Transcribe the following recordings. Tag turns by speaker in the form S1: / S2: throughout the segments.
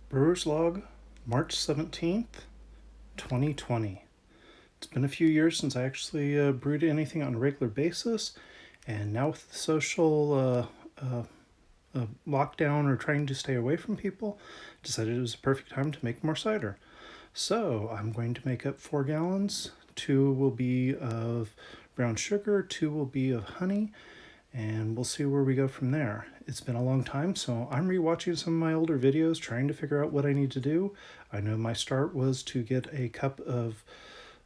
S1: Brewers Log March 17th, 2020. It's been a few years since I actually brewed anything on a regular basis, and now with the social lockdown or trying to stay away from people, decided it was a perfect time to make more cider. So I'm going to make up 4 gallons. 2 will be of brown sugar, 2 will be of honey, and we'll see where we go from there. It's been a long time, so I'm rewatching some of my older videos, trying to figure out what I need to do. I know my start was to get a cup of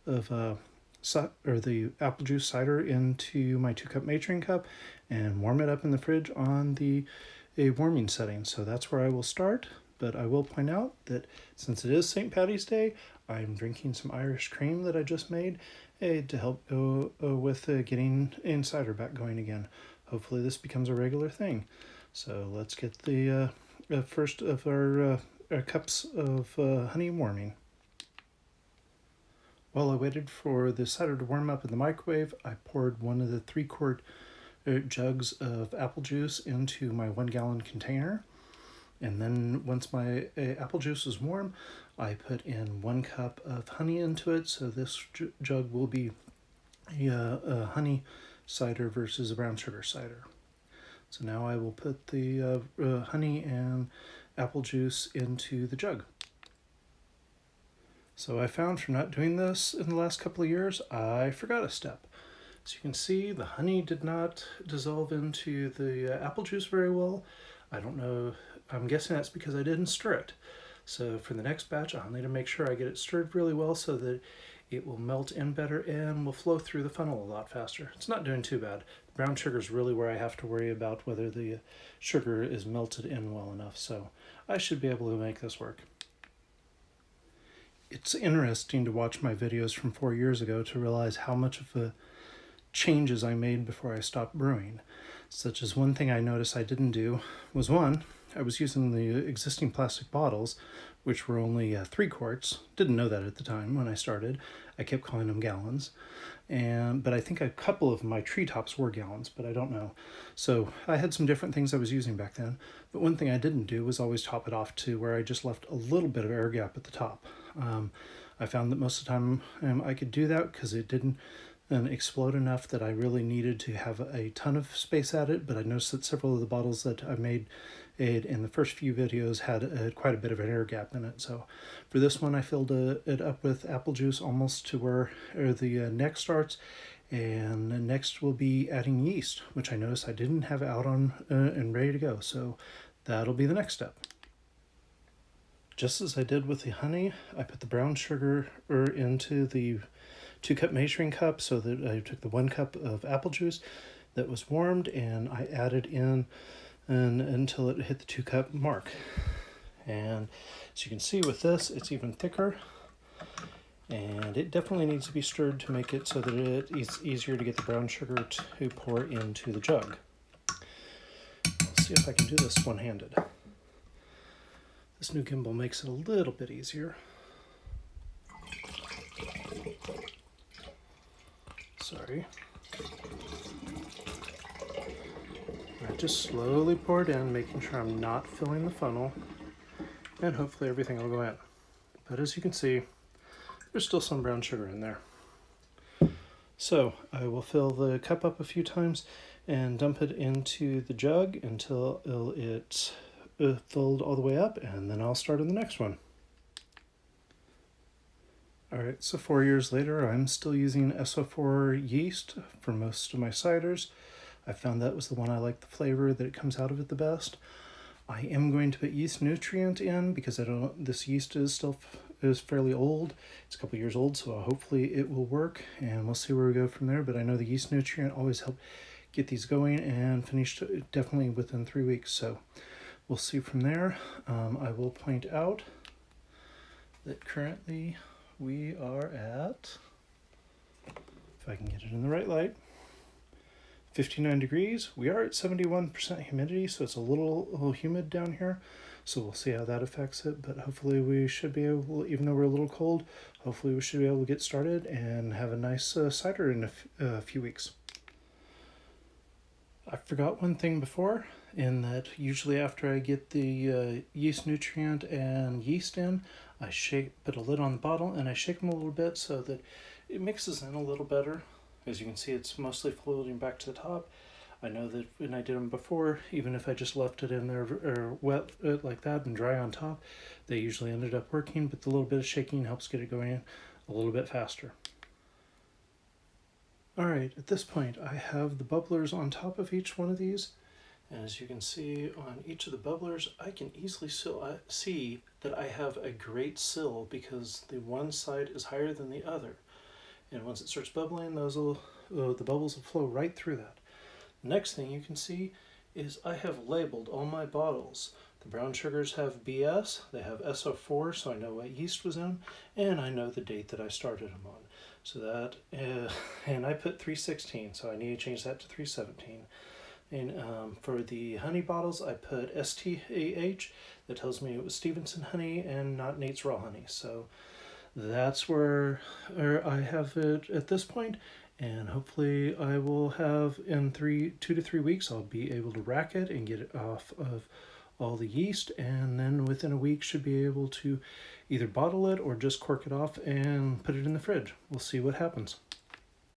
S1: the apple juice cider into my 2-cup measuring cup and warm it up in the fridge on a warming setting. So that's where I will start. But I will point out that since it is St. Paddy's Day, I'm drinking some Irish cream that I just made to help with getting cider back going again. Hopefully this becomes a regular thing. So let's get the first of our cups of honey warming. While I waited for the cider to warm up in the microwave, I poured one of the 3-quart jugs of apple juice into my 1-gallon container. And then once my apple juice is warm, I put in 1 cup of honey into it. So this jug will be a honey cider versus a brown sugar cider. So now I will put the honey and apple juice into the jug. So I found from not doing this in the last couple of years, I forgot a step. So you can see the honey did not dissolve into the apple juice very well. I don't know, I'm guessing that's because I didn't stir it. So for the next batch, I'll need to make sure I get it stirred really well so that it will melt in better and will flow through the funnel a lot faster. It's not doing too bad. Brown sugar is really where I have to worry about whether the sugar is melted in well enough. So I should be able to make this work. It's interesting to watch my videos from 4 years ago to realize how much of the changes I made before I stopped brewing. Such as one thing I noticed I didn't do was I was using the existing plastic bottles, which were only 3 quarts. Didn't know that at the time when I started. I kept calling them gallons. But I think a couple of my treetops were gallons, but I don't know. So I had some different things I was using back then. But one thing I didn't do was always top it off to where I just left a little bit of air gap at the top. I found that most of the time I could do that because it didn't explode enough that I really needed to have a ton of space at it. But I noticed that several of the bottles that I made in the first few videos had quite a bit of an air gap in it. So for this one, I filled it up with apple juice almost to where the neck starts. And next we'll be adding yeast, which I noticed I didn't have out on and ready to go. So that'll be the next step. Just as I did with the honey, I put the brown sugar into the 2-cup measuring cup, so that I took the 1 cup of apple juice that was warmed and I added in until it hit the 2-cup mark. And as you can see with this, it's even thicker, and it definitely needs to be stirred to make it so that it's easier to get the brown sugar to pour into the jug. Let's see if I can do this one-handed. This new gimbal makes it a little bit easier. Sorry. I just slowly pour it in, making sure I'm not filling the funnel, and hopefully everything will go in. But as you can see, there's still some brown sugar in there. So I will fill the cup up a few times and dump it into the jug until it's filled all the way up, and then I'll start on the next one. Alright, so 4 years later, I'm still using S-04 yeast for most of my ciders. I found that was the one I like the flavor, that it comes out of it the best. I am going to put yeast nutrient in because this yeast is fairly old. It's a couple years old, so hopefully it will work, and we'll see where we go from there. But I know the yeast nutrient always help get these going and finished definitely within 3 weeks. So we'll see from there. I will point out that currently we are at, if I can get it in the right light, 59 degrees. We are at 71% humidity, so it's a little humid down here. So we'll see how that affects it, but hopefully we should be able, even though we're a little cold, hopefully we should be able to get started and have a nice cider in a few weeks. I forgot one thing before, in that usually after I get the yeast nutrient and yeast in, I put a lid on the bottle and I shake them a little bit so that it mixes in a little better. As you can see, it's mostly floating back to the top. I know that when I did them before, even if I just left it in there or wet it like that and dry on top, they usually ended up working, but the little bit of shaking helps get it going a little bit faster. Alright, at this point I have the bubblers on top of each one of these, and as you can see on each of the bubblers, I can easily see that I have a great sill because the one side is higher than the other. And once it starts bubbling, the bubbles will flow right through that. Next thing you can see is I have labeled all my bottles. The brown sugars have BS, they have S-04, so I know what yeast was in them, and I know the date that I started them on. So that, and I put 316, so I need to change that to 317. And for the honey bottles, I put STAH, that tells me it was Stevenson honey and not Nate's Raw honey. So that's where I have it at this point, and hopefully I will have in 2 to 3 weeks I'll be able to rack it and get it off of all the yeast, and then within a week should be able to either bottle it or just cork it off and put it in the fridge. We'll see what happens.